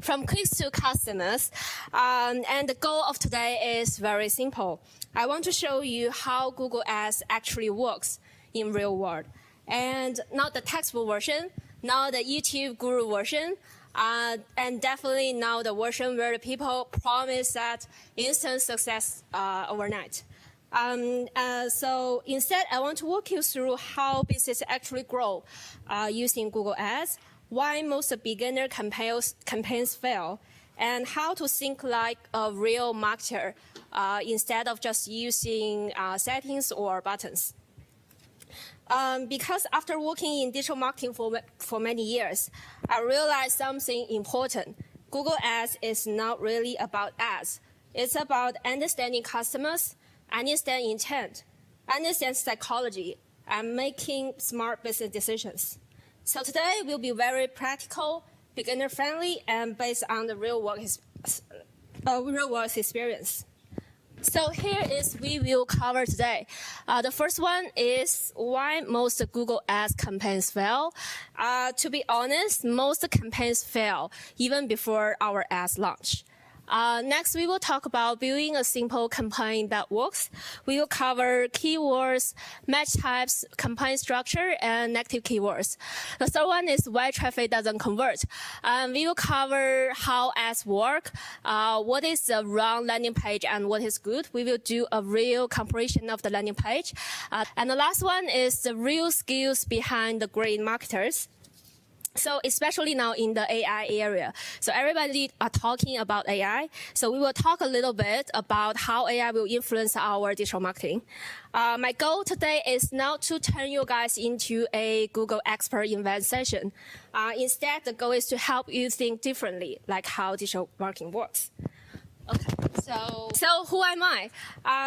from clicks to customers. And the goal of today is very simple. I want to show you how Google Ads actually works in real world. And not the textbook version, not the YouTube guru version, and definitely not the version where the people promise that instant success overnight. So instead, I want to walk you through how business actually grow using Google Ads, why most beginner campaigns fail, and how to think like a real marketer instead of just using settings or buttons. Because after working in digital marketing for many years, I realized something important. Google Ads is not really about ads. It's about understanding customers, understand intent, understand psychology, and making smart business decisions. So today will be very practical, beginner-friendly, and based on the real world experience. So here is we will cover today. The first one is why most Google Ads campaigns fail. To be honest, most campaigns fail even before our ads launch. Next, we will talk about building a simple campaign that works. We will cover keywords, match types, campaign structure, and negative keywords. The third one is why traffic doesn't convert. We will cover how ads work, what is the wrong landing page and what is good. We will do a real comparison of the landing page. And the last one is the real skills behind the great marketers. So especially now in the AI area. So everybody are talking about AI. So we will talk a little bit about how AI will influence our digital marketing. My goal today is not to turn you guys into a Google expert event session. Instead, the goal is to help you think differently, like how digital marketing works. Okay, so who am I?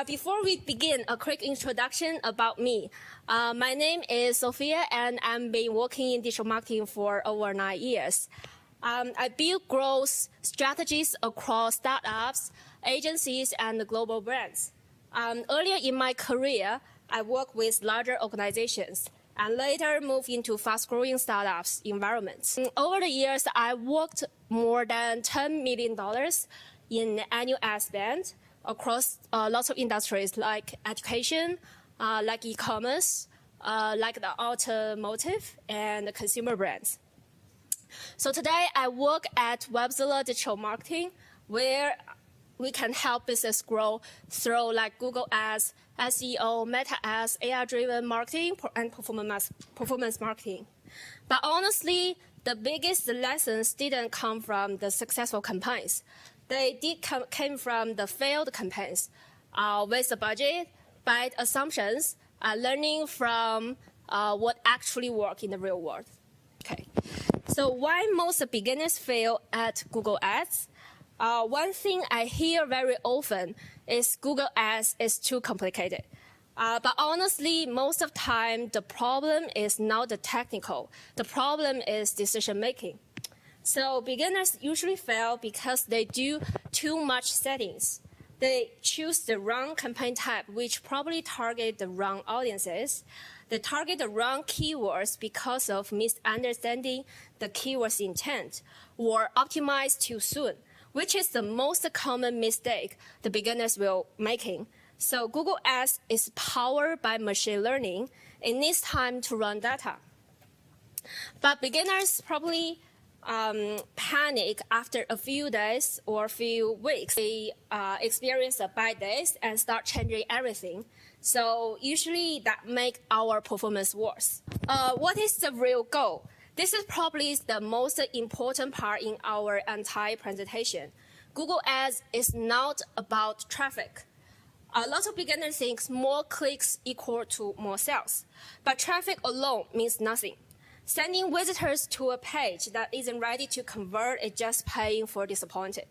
Before we begin, a quick introduction about me. My name is Sophia, and I've been working in digital marketing for over 9 years. I build growth strategies across startups, agencies, and global brands. Earlier in my career, I worked with larger organizations and later moved into fast-growing startups environments. Over the years, I worked more than $10 million in annual ad spend across lots of industries like education, like e-commerce, like the automotive and the consumer brands. So today I work at Webzilla Digital Marketing, where we can help business grow through like Google Ads, SEO, Meta Ads, AI-driven marketing, and performance marketing. But honestly, the biggest lessons didn't come from the successful campaigns. They came from the failed campaigns, with the budget, bad assumptions, learning from what actually works in the real world. Okay, so why most beginners fail at Google Ads? One thing I hear very often is Google Ads is too complicated. But honestly, most of the time, the problem is not the technical. The problem is decision making. So beginners usually fail because they do too much settings. They choose the wrong campaign type, which probably target the wrong audiences. They target the wrong keywords because of misunderstanding the keyword's intent, or optimize too soon, which is the most common mistake the beginners will making. So Google Ads is powered by machine learning. It needs time to run data. But beginners probably panic after a few days or a few weeks. They experience a bad days and start changing everything. So usually that makes our performance worse. What is the real goal? This is probably the most important part in our entire presentation. Google Ads is not about traffic. A lot of beginners think more clicks equal to more sales, but traffic alone means nothing. Sending visitors to a page that isn't ready to convert is just paying for disappointed.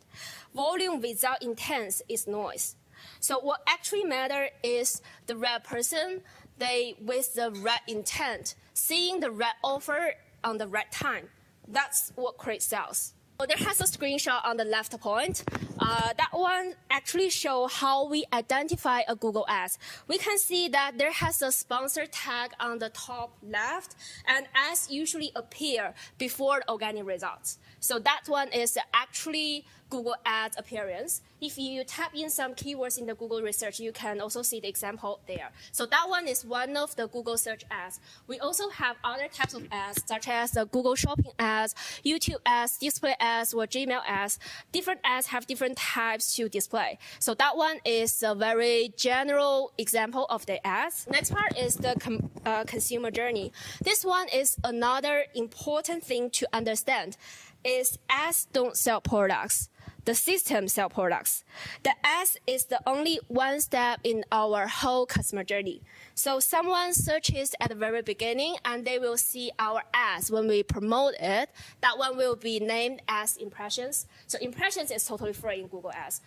Volume without intent is noise. So what actually matters is the right person, they with the right intent, seeing the right offer on the right time. That's what creates sales. So there has a screenshot on the left point. That one actually shows how we identify a Google Ads. We can see that there has a sponsor tag on the top left, and ads usually appear before the organic results. So that one is actually Google Ads appearance. If you type in some keywords in the Google research, you can also see the example there. So that one is one of the Google search ads. We also have other types of ads, such as the Google Shopping ads, YouTube ads, display ads, or Gmail ads. Different ads have different types to display. So that one is a very general example of the ads. Next part is the consumer journey. This one is another important thing to understand. Is ads don't sell products. The system sells products. The ads is the only one step in our whole customer journey. So someone searches at the very beginning and they will see our ads when we promote it. That one will be named as impressions. So impressions is totally free in Google Ads.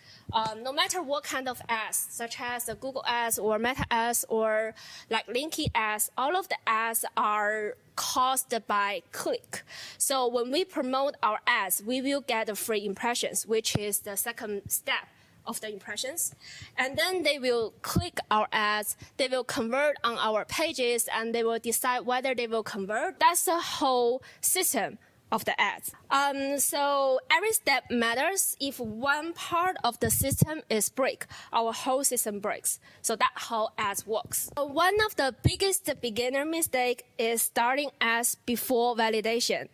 No matter what kind of ads, such as the Google Ads or Meta Ads or like LinkedIn ads, all of the ads are caused by click. So when we promote our ads, we will get the free impressions, which is the second step of the impressions. And then they will click our ads, they will convert on our pages, and they will decide whether they will convert. That's the whole system of the ads. So every step matters. If one part of the system is break, our whole system breaks. So that's how ads works. One of the biggest beginner mistake is starting ads before validation.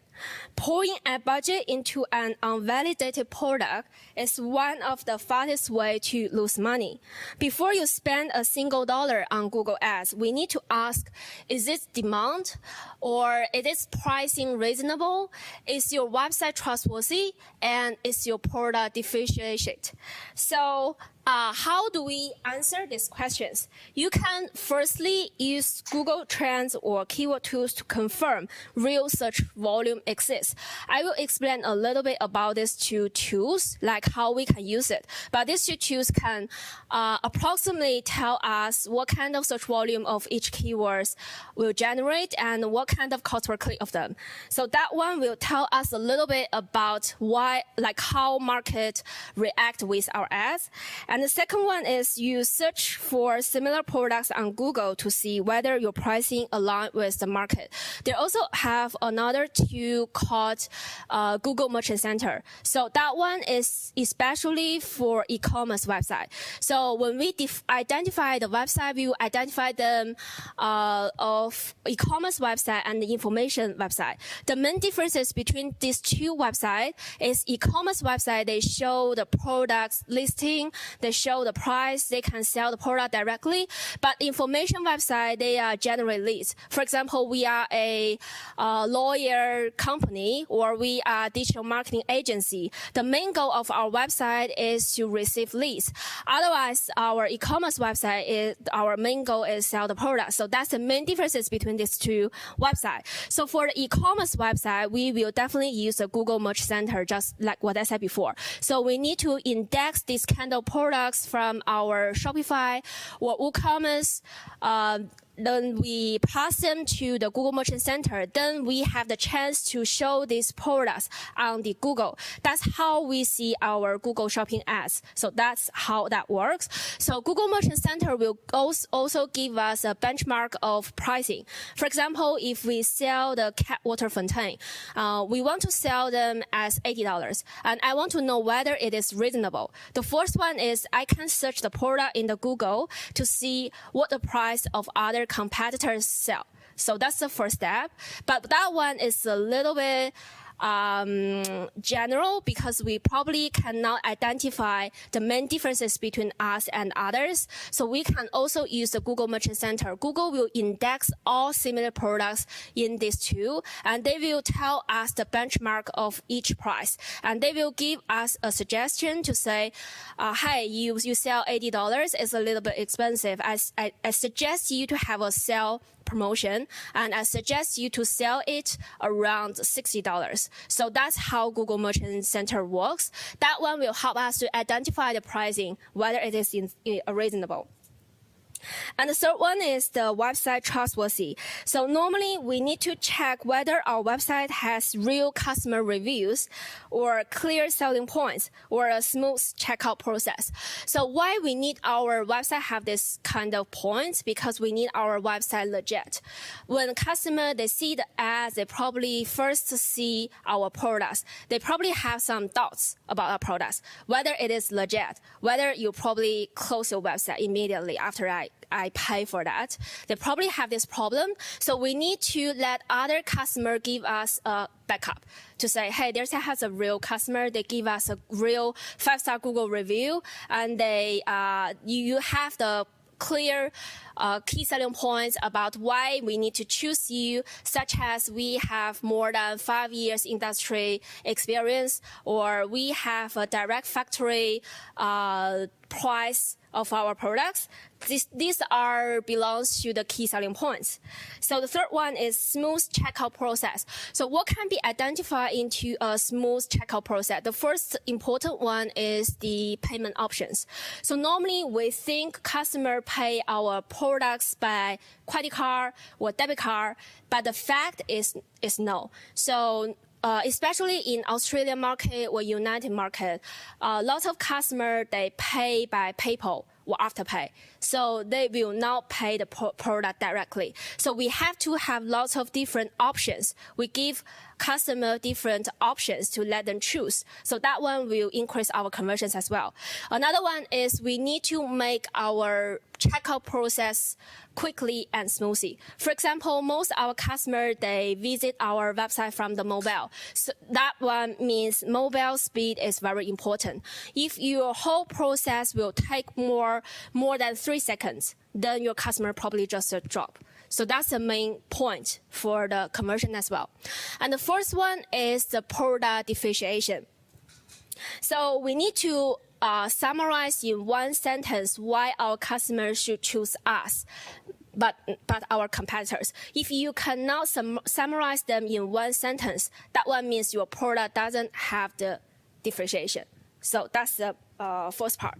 Pouring a budget into an unvalidated product is one of the fastest way to lose money. Before you spend a single dollar on Google Ads, we need to ask, is it demand? Or is its pricing reasonable? Is your website trustworthy? And is your product differentiated? So how do we answer these questions? You can firstly use Google Trends or keyword tools to confirm real search volume exists. I will explain a little bit about these two tools, like how we can use it. But these two tools can approximately tell us what kind of search volume of each keywords will generate and what kind of cost per click of them. So that one will tell us a little bit about why, like how market react with our ads. And the second one is you search for similar products on Google to see whether your pricing aligns with the market. They also have another tool called Google Merchant Center. So that one is especially for e-commerce website. So when we identify the website, we will identify them of e-commerce website and the information website. The main differences between these two websites is e-commerce website, they show the products listing, they show the price, they can sell the product directly. But information website, they generate leads. For example, we are a lawyer company or we are a digital marketing agency. The main goal of our website is to receive leads. Otherwise, our e-commerce website, our main goal is sell the product. So that's the main differences between these two websites. So for the e-commerce website, we will definitely use the Google Merchant Center, just like what I said before. So we need to index these kind of products from our Shopify or WooCommerce. Then we pass them to the Google Merchant Center. Then we have the chance to show these products on the Google. That's how we see our Google Shopping ads. So that's how that works. So Google Merchant Center will also give us a benchmark of pricing. For example, if we sell the cat water fountain, we want to sell them as $80. And I want to know whether it is reasonable. The first one is I can search the product in the Google to see what the price of other competitors sell. So that's the first step. But that one is a little bit general because we probably cannot identify the main differences between us and others. So we can also use the Google Merchant Center. Google will index all similar products in this tool, and they will tell us the benchmark of each price. And they will give us a suggestion to say, hey, you sell $80, it's a little bit expensive. I suggest you to have a sale promotion, and I suggest you to sell it around $60. So that's how Google Merchant Center works. That one will help us to identify the pricing, whether it is reasonable. And the third one is the website trustworthy. So normally we need to check whether our website has real customer reviews or clear selling points or a smooth checkout process. So why we need our website have this kind of points? Because we need our website legit. When customer, they see the ads, they probably first see our products. They probably have some doubts about our products, whether it is legit, whether you probably close your website immediately after I pay for that. They probably have this problem. So we need to let other customer give us a backup to say, hey, there's has a real customer. They give us a real 5-star Google review, and you have the clear key selling points about why we need to choose you, such as we have more than 5 years industry experience, or we have a direct factory price of our products. These belongs to the key selling points. So the third one is smooth checkout process. So what can be identified into a smooth checkout process? The first important one is the payment options. So normally we think customer pay our products by credit card or debit card, but the fact is no. So especially in Australian market or United market, lots of customers, they pay by PayPal or Afterpay. So they will not pay the product directly. So we have to have lots of different options. We give customer different options to let them choose. So that one will increase our conversions as well. Another one is we need to make our checkout process quickly and smoothly. For example, most of our customers, they visit our website from the mobile. So that one means mobile speed is very important. If your whole process will take more than 3 seconds, then your customer probably just drop. So that's the main point for the conversion as well. And the first one is the product differentiation. So we need to summarize in one sentence why our customers should choose us, but our competitors. If you cannot summarize them in one sentence, that one means your product doesn't have the differentiation. So that's the first part.